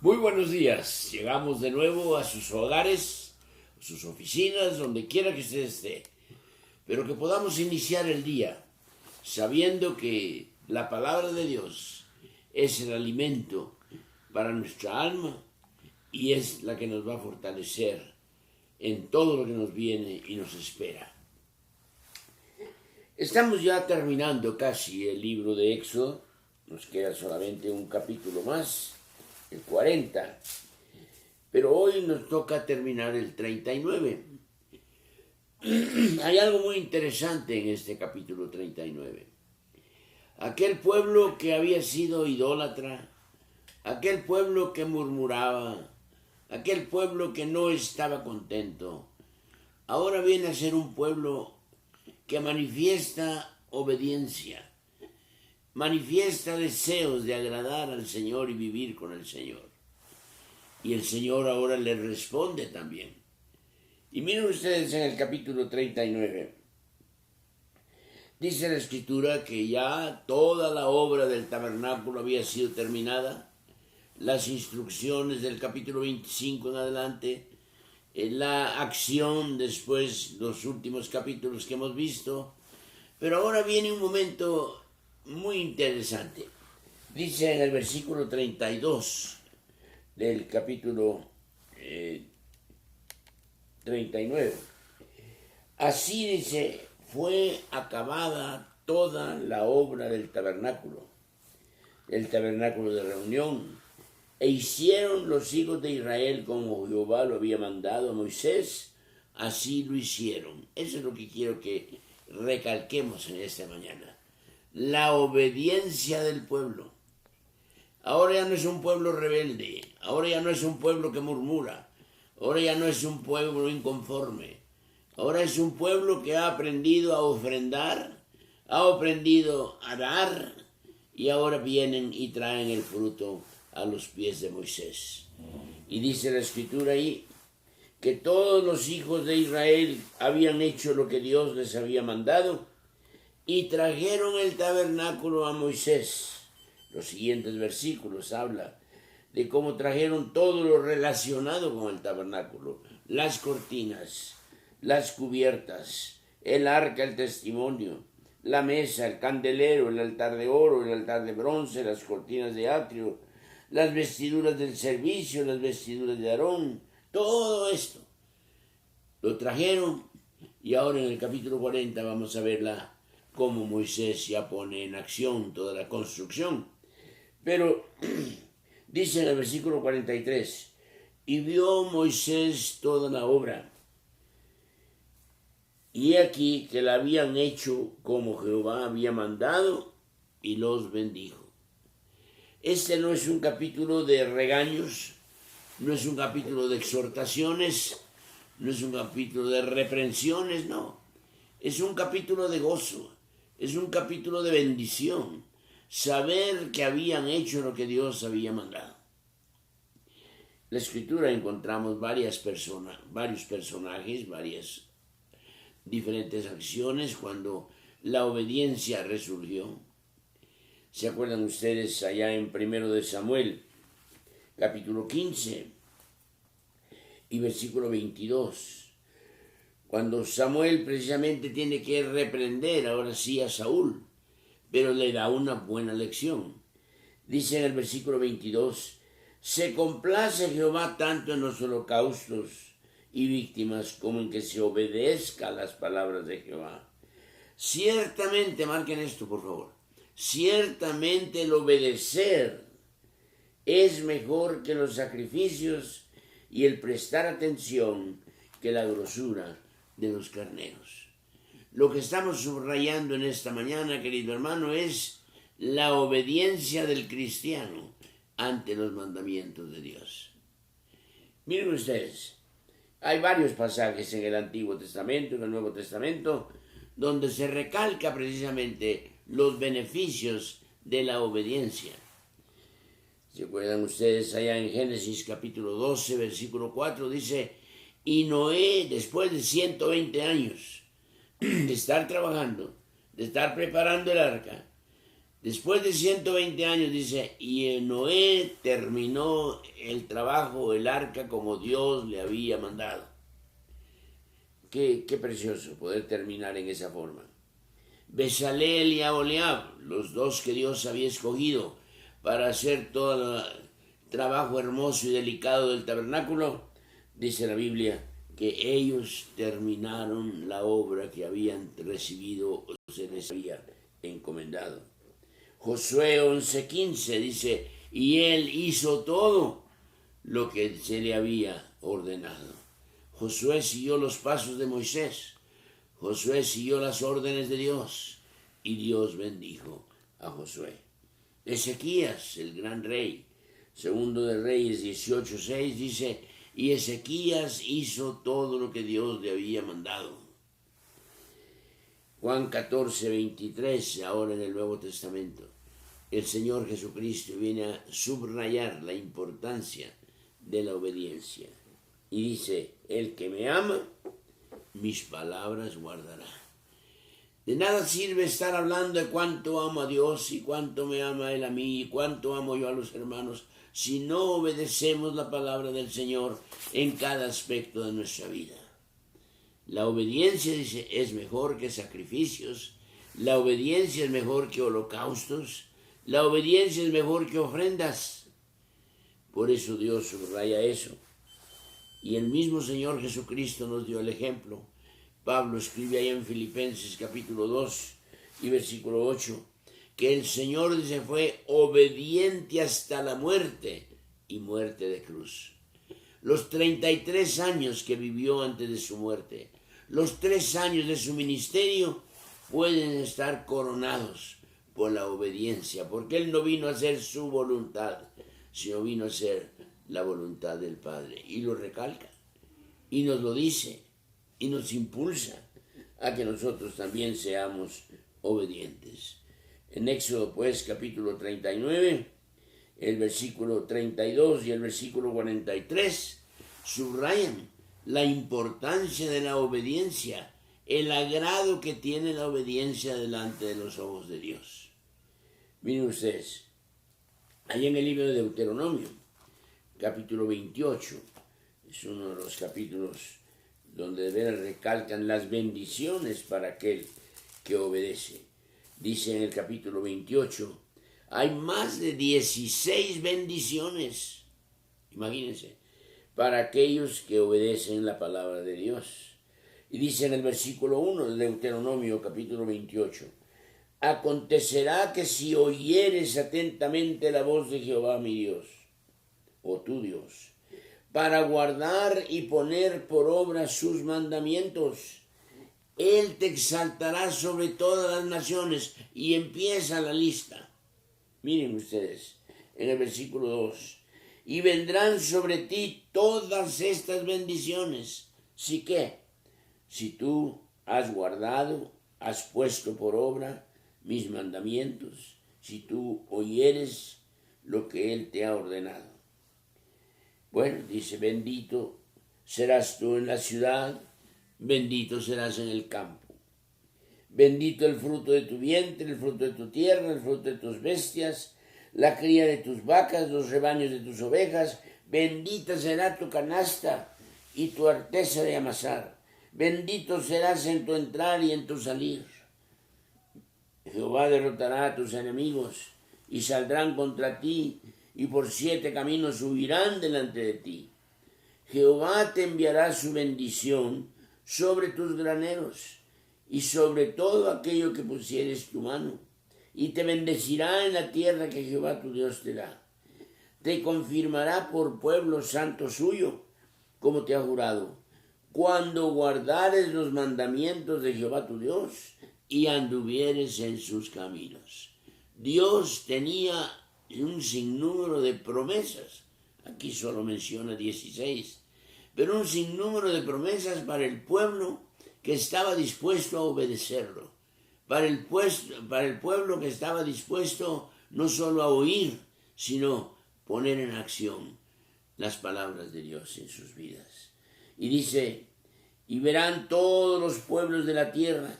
Muy buenos días. Llegamos de nuevo a sus hogares, a sus oficinas, donde quiera que usted esté. Pero que podamos iniciar el día sabiendo que la palabra de Dios es el alimento para nuestra alma y es la que nos va a fortalecer en todo lo que nos viene y nos espera. Estamos ya terminando casi el libro de Éxodo. Nos queda solamente un capítulo más, el 40. Pero hoy nos toca terminar el 39. Hay algo muy interesante en este capítulo 39. Aquel pueblo que había sido idólatra, aquel pueblo que murmuraba, aquel pueblo que no estaba contento, ahora viene a ser un pueblo que manifiesta obediencia, manifiesta deseos de agradar al Señor y vivir con el Señor. Y el Señor ahora le responde también. Y miren ustedes en el capítulo 39. Dice la Escritura que ya toda la obra del tabernáculo había sido terminada. Las instrucciones del capítulo 25 en adelante, la acción después, los últimos capítulos que hemos visto. Pero ahora viene un momento muy interesante. Dice en el versículo 32 del capítulo 39. Así dice, fue acabada toda la obra del tabernáculo de reunión, e hicieron los hijos de Israel como Jehová lo había mandado a Moisés, así lo hicieron. Eso es lo que quiero que recalquemos en esta mañana. La obediencia del pueblo. Ahora ya no es un pueblo rebelde, ahora ya no es un pueblo que murmura, ahora ya no es un pueblo inconforme, ahora es un pueblo que ha aprendido a ofrendar, ha aprendido a dar, y ahora vienen y traen el fruto a los pies de Moisés. Y dice la Escritura ahí que todos los hijos de Israel habían hecho lo que Dios les había mandado y trajeron el tabernáculo a Moisés. Los siguientes versículos habla de cómo trajeron todo lo relacionado con el tabernáculo, las cortinas, las cubiertas, el arca, el testimonio, la mesa, el candelero, el altar de oro, el altar de bronce, las cortinas de atrio, las vestiduras del servicio, las vestiduras de Aarón, todo esto lo trajeron. Y ahora en el capítulo 40 vamos a verla cómo Moisés ya pone en acción toda la construcción. Pero dice en el versículo 43, y vio Moisés toda la obra, y aquí que la habían hecho como Jehová había mandado, y los bendijo. Este no es un capítulo de regaños, no es un capítulo de exhortaciones, no es un capítulo de reprensiones, no. Es un capítulo de gozo, es un capítulo de bendición. Saber que habían hecho lo que Dios había mandado. En la Escritura encontramos varios personajes, varias diferentes acciones cuando la obediencia resurgió. ¿Se acuerdan ustedes allá en 1 de Samuel, capítulo 15 y versículo 22? Cuando Samuel precisamente tiene que reprender ahora sí a Saúl, pero le da una buena lección. Dice en el versículo 22, se complace Jehová tanto en los holocaustos y víctimas como en que se obedezca a las palabras de Jehová. Ciertamente, marquen esto por favor, ciertamente el obedecer es mejor que los sacrificios y el prestar atención que la grosura de los carneros. Lo que estamos subrayando en esta mañana, querido hermano, es la obediencia del cristiano ante los mandamientos de Dios. Miren ustedes, hay varios pasajes en el Antiguo Testamento, en el Nuevo Testamento, donde se recalca precisamente los beneficios de la obediencia. ¿Se acuerdan ustedes allá en Génesis capítulo 12, versículo 4? Dice, y Noé, después de 120 años, de estar trabajando, de estar preparando el arca, Después de 120 años, dice, y Noé terminó el trabajo, el arca, como Dios le había mandado. Qué precioso poder terminar en esa forma. Bezalel y Aholiab, los dos que Dios había escogido para hacer todo el trabajo hermoso y delicado del tabernáculo, dice la Biblia que ellos terminaron la obra que habían recibido o se les había encomendado. Josué 11:15 dice, y él hizo todo lo que se le había ordenado. Josué siguió los pasos de Moisés. Josué siguió las órdenes de Dios y Dios bendijo a Josué. Ezequías, el gran rey, segundo de Reyes 18:6 dice, y Ezequías hizo todo lo que Dios le había mandado. Juan 14:23, ahora en el Nuevo Testamento, el Señor Jesucristo viene a subrayar la importancia de la obediencia. Y dice, el que me ama, mis palabras guardará. De nada sirve estar hablando de cuánto amo a Dios y cuánto me ama Él a mí y cuánto amo yo a los hermanos si no obedecemos la palabra del Señor en cada aspecto de nuestra vida. La obediencia, dice, es mejor que sacrificios. La obediencia es mejor que holocaustos. La obediencia es mejor que ofrendas. Por eso Dios subraya eso. Y el mismo Señor Jesucristo nos dio el ejemplo. Pablo escribe ahí en Filipenses capítulo 2 y versículo 8, que el Señor, dice, fue obediente hasta la muerte y muerte de cruz. Los 33 años que vivió antes de su muerte, los 3 años de su ministerio pueden estar coronados por la obediencia, porque Él no vino a hacer su voluntad, sino vino a hacer la voluntad del Padre. Y lo recalca, y nos lo dice, y nos impulsa a que nosotros también seamos obedientes. En Éxodo, pues, capítulo 39, el versículo 32 y el versículo 43 subrayan la importancia de la obediencia, el agrado que tiene la obediencia delante de los ojos de Dios. Miren ustedes, ahí en el libro de Deuteronomio, capítulo 28, es uno de los capítulos donde de veras recalcan las bendiciones para aquel que obedece. Dice en el capítulo 28, hay más de 16 bendiciones, imagínense, para aquellos que obedecen la palabra de Dios. Y dice en el versículo 1 de Deuteronomio capítulo 28, acontecerá que si oyeres atentamente la voz de Jehová mi Dios, o tu Dios, para guardar y poner por obra sus mandamientos, Él te exaltará sobre todas las naciones. Y empieza la lista. Miren ustedes, en el versículo 2, y vendrán sobre ti todas estas bendiciones. ¿Sí qué? Si tú has guardado, has puesto por obra mis mandamientos, si tú oyeres lo que Él te ha ordenado. Bueno, dice, bendito serás tú en la ciudad, bendito serás en el campo. Bendito el fruto de tu vientre, el fruto de tu tierra, el fruto de tus bestias, la cría de tus vacas, los rebaños de tus ovejas. Bendita será tu canasta y tu arteza de amasar. Bendito serás en tu entrar y en tu salir. Jehová derrotará a tus enemigos y saldrán contra ti, y por 7 caminos huirán delante de ti. Jehová te enviará su bendición sobre tus graneros y sobre todo aquello que pusieres tu mano, y te bendecirá en la tierra que Jehová tu Dios te da. Te confirmará por pueblo santo suyo, como te ha jurado, cuando guardares los mandamientos de Jehová tu Dios y anduvieres en sus caminos. Dios tenía un sinnúmero de promesas, aquí solo menciona 16, pero un sinnúmero de promesas para el pueblo que estaba dispuesto a obedecerlo, para el pueblo que estaba dispuesto no solo a oír, sino poner en acción las palabras de Dios en sus vidas. Y dice, y verán todos los pueblos de la tierra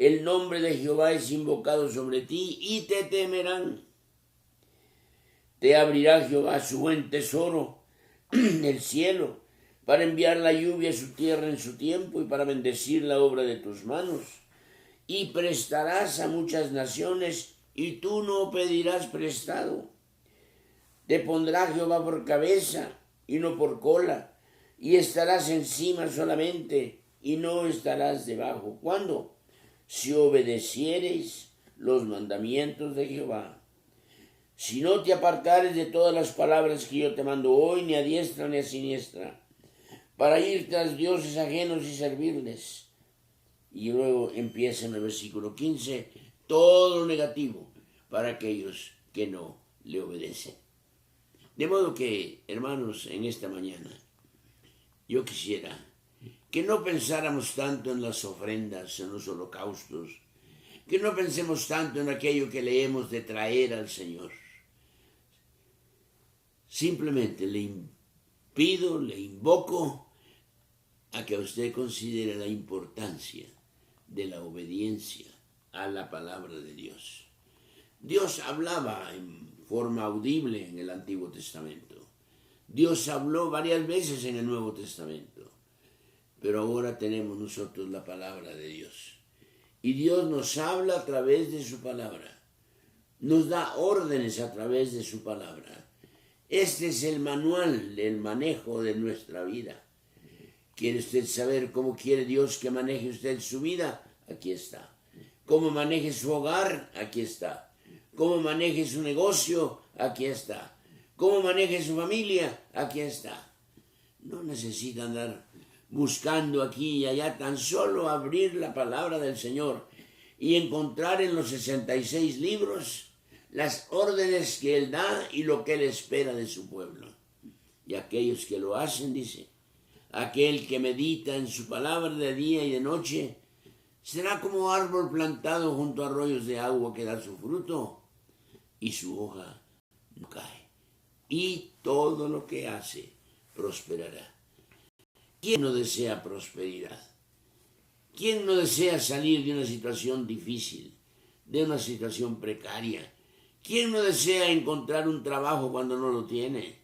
El nombre de Jehová es invocado sobre ti y te temerán. Te abrirá Jehová su buen tesoro, el cielo, para enviar la lluvia a su tierra en su tiempo y para bendecir la obra de tus manos. Y prestarás a muchas naciones y tú no pedirás prestado. Te pondrá Jehová por cabeza y no por cola, y estarás encima solamente y no estarás debajo. ¿Cuándo? Si obedeciereis los mandamientos de Jehová. Si no te apartares de todas las palabras que yo te mando hoy, ni a diestra ni a siniestra, para ir tras dioses ajenos y servirles. Y luego empieza en el versículo 15, todo lo negativo para aquellos que no le obedecen. De modo que, hermanos, en esta mañana, yo quisiera que no pensáramos tanto en las ofrendas, en los holocaustos, que no pensemos tanto en aquello que le hemos de traer al Señor. Simplemente le pido, le invoco a que usted considere la importancia de la obediencia a la palabra de Dios. Dios hablaba en forma audible en el Antiguo Testamento. Dios habló varias veces en el Nuevo Testamento. Pero ahora tenemos nosotros la palabra de Dios. Y Dios nos habla a través de su palabra. Nos da órdenes a través de su palabra. Este es el manual del manejo de nuestra vida. ¿Quiere usted saber cómo quiere Dios que maneje usted su vida? Aquí está. ¿Cómo maneje su hogar? Aquí está. ¿Cómo maneje su negocio? Aquí está. ¿Cómo maneje su familia? Aquí está. No necesita andar buscando aquí y allá, tan solo abrir la palabra del Señor y encontrar en los 66 libros las órdenes que Él da y lo que Él espera de su pueblo. Y aquellos que lo hacen, dice, aquel que medita en su palabra de día y de noche, será como árbol plantado junto a arroyos de agua que da su fruto y su hoja no cae. Y todo lo que hace prosperará. ¿Quién no desea prosperidad? ¿Quién no desea salir de una situación difícil, de una situación precaria? ¿Quién no desea encontrar un trabajo cuando no lo tiene?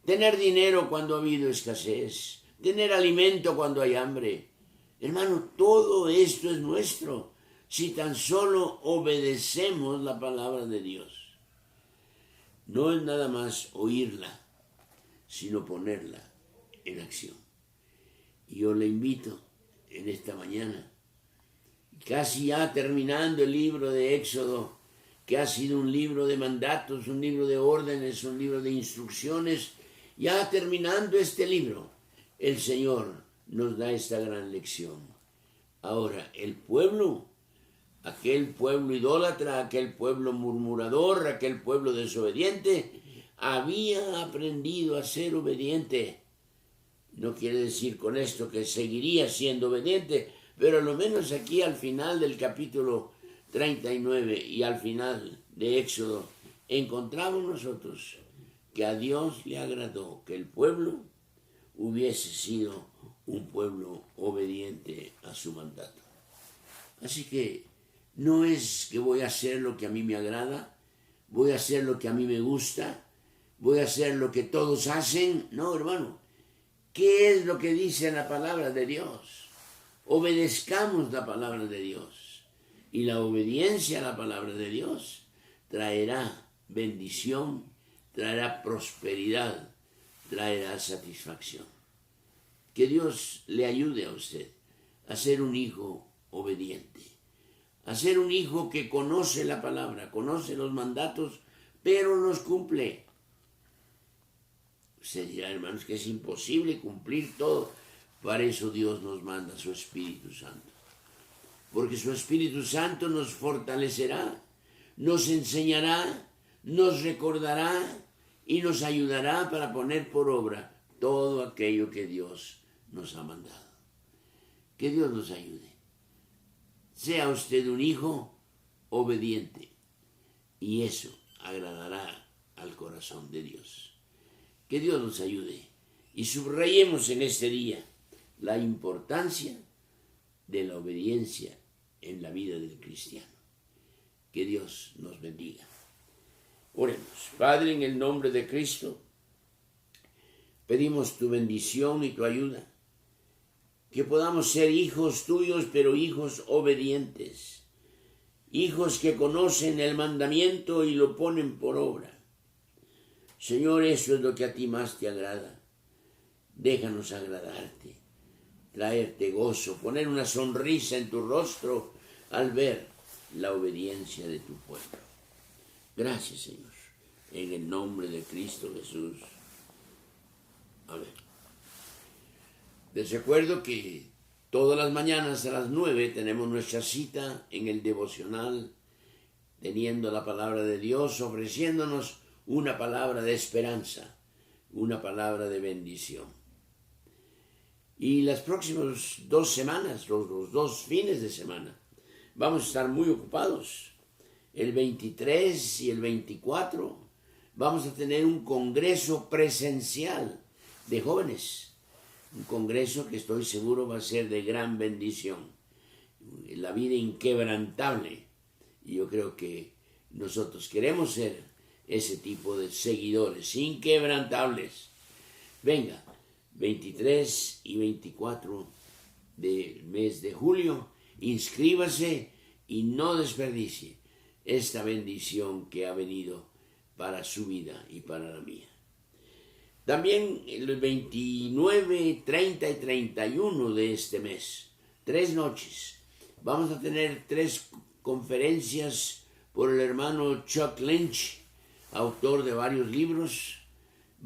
Tener dinero cuando ha habido escasez, tener alimento cuando hay hambre. Hermano, todo esto es nuestro si tan solo obedecemos la palabra de Dios. No es nada más oírla, sino ponerla en acción. Y yo le invito en esta mañana, casi ya terminando el libro de Éxodo, que ha sido un libro de mandatos, un libro de órdenes, un libro de instrucciones, ya terminando este libro, el Señor nos da esta gran lección. Ahora, el pueblo, aquel pueblo idólatra, aquel pueblo murmurador, aquel pueblo desobediente, había aprendido a ser obediente. No quiere decir con esto que seguiría siendo obediente, pero a lo menos aquí al final del capítulo 39 y al final de Éxodo encontramos nosotros que a Dios le agradó que el pueblo hubiese sido un pueblo obediente a su mandato. Así que no es que voy a hacer lo que a mí me agrada, voy a hacer lo que a mí me gusta, voy a hacer lo que todos hacen. No, hermano. ¿Qué es lo que dice la palabra de Dios? Obedezcamos la palabra de Dios. Y la obediencia a la palabra de Dios traerá bendición, traerá prosperidad, traerá satisfacción. Que Dios le ayude a usted a ser un hijo obediente, a ser un hijo que conoce la palabra, conoce los mandatos, pero los cumple. Usted dirá, hermanos, que es imposible cumplir todo. Para eso Dios nos manda su Espíritu Santo. Porque su Espíritu Santo nos fortalecerá, nos enseñará, nos recordará y nos ayudará para poner por obra todo aquello que Dios nos ha mandado. Que Dios nos ayude. Sea usted un hijo obediente y eso agradará al corazón de Dios. Que Dios nos ayude y subrayemos en este día la importancia de la obediencia en la vida del cristiano. Que Dios nos bendiga. Oremos. Padre, en el nombre de Cristo, pedimos tu bendición y tu ayuda. Que podamos ser hijos tuyos, pero hijos obedientes. Hijos que conocen el mandamiento y lo ponen por obra. Señor, eso es lo que a ti más te agrada. Déjanos agradarte, traerte gozo, poner una sonrisa en tu rostro al ver la obediencia de tu pueblo. Gracias, Señor, en el nombre de Cristo Jesús. Amén. Les recuerdo que todas las mañanas a las 9 tenemos nuestra cita en el devocional, teniendo la palabra de Dios, ofreciéndonos una palabra de esperanza, una palabra de bendición. Y las próximas 2 semanas, los 2 fines de semana, vamos a estar muy ocupados. El 23 y el 24 vamos a tener un congreso presencial de jóvenes. Un congreso que estoy seguro va a ser de gran bendición. La vida inquebrantable. Y yo creo que nosotros queremos ser ese tipo de seguidores inquebrantables. Venga, 23 y 24 del mes de julio, inscríbase y no desperdicie esta bendición que ha venido para su vida y para la mía. También el 29, 30 y 31 de este mes, 3 noches, vamos a tener 3 conferencias por el hermano Chuck Lynch, autor de varios libros.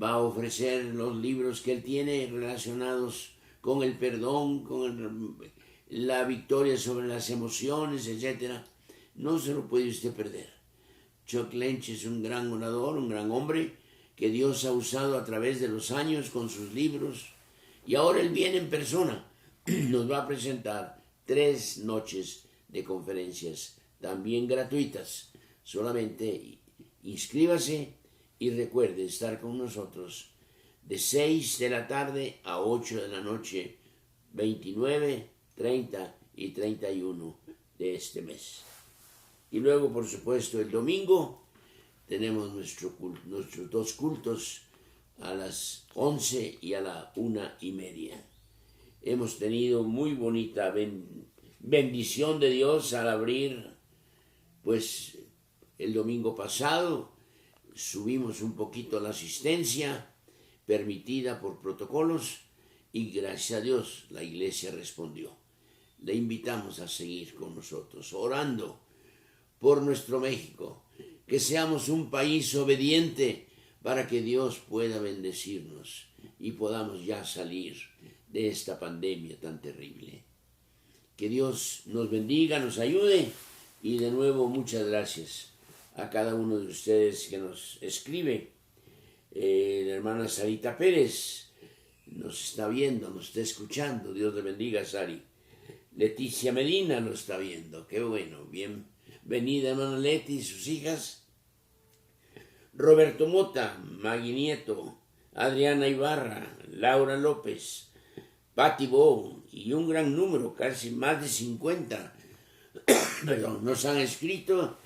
Va a ofrecer los libros que él tiene relacionados con el perdón, con la victoria sobre las emociones, etc. No se lo puede usted perder. Chuck Lynch es un gran orador, un gran hombre que Dios ha usado a través de los años con sus libros. Y ahora él viene en persona. Nos va a presentar 3 noches de conferencias, también gratuitas. Solamente inscríbase y recuerde estar con nosotros de 6 de la tarde a 8 de la noche, 29, 30 y 31 de este mes. Y luego, por supuesto, el domingo tenemos nuestros 2 cultos a las 11 y a la 1:30. Hemos tenido muy bonita bendición de Dios al abrir, pues el domingo pasado subimos un poquito la asistencia permitida por protocolos y gracias a Dios la iglesia respondió. Le invitamos a seguir con nosotros, orando por nuestro México, que seamos un país obediente para que Dios pueda bendecirnos y podamos ya salir de esta pandemia tan terrible. Que Dios nos bendiga, nos ayude y de nuevo muchas gracias a cada uno de ustedes que nos escribe. La hermana Sarita Pérez nos está viendo, nos está escuchando. Dios le bendiga, Sari. Leticia Medina nos está viendo. Qué bueno. Bienvenida, hermana Leti y sus hijas. Roberto Mota, Magui Nieto, Adriana Ibarra, Laura López, Patti Bo y un gran número, casi más de 50, nos han escrito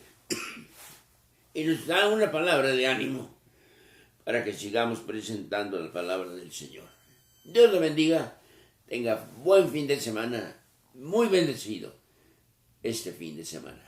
y nos dan una palabra de ánimo para que sigamos presentando la palabra del Señor. Dios lo bendiga, tenga buen fin de semana, muy bendecido este fin de semana.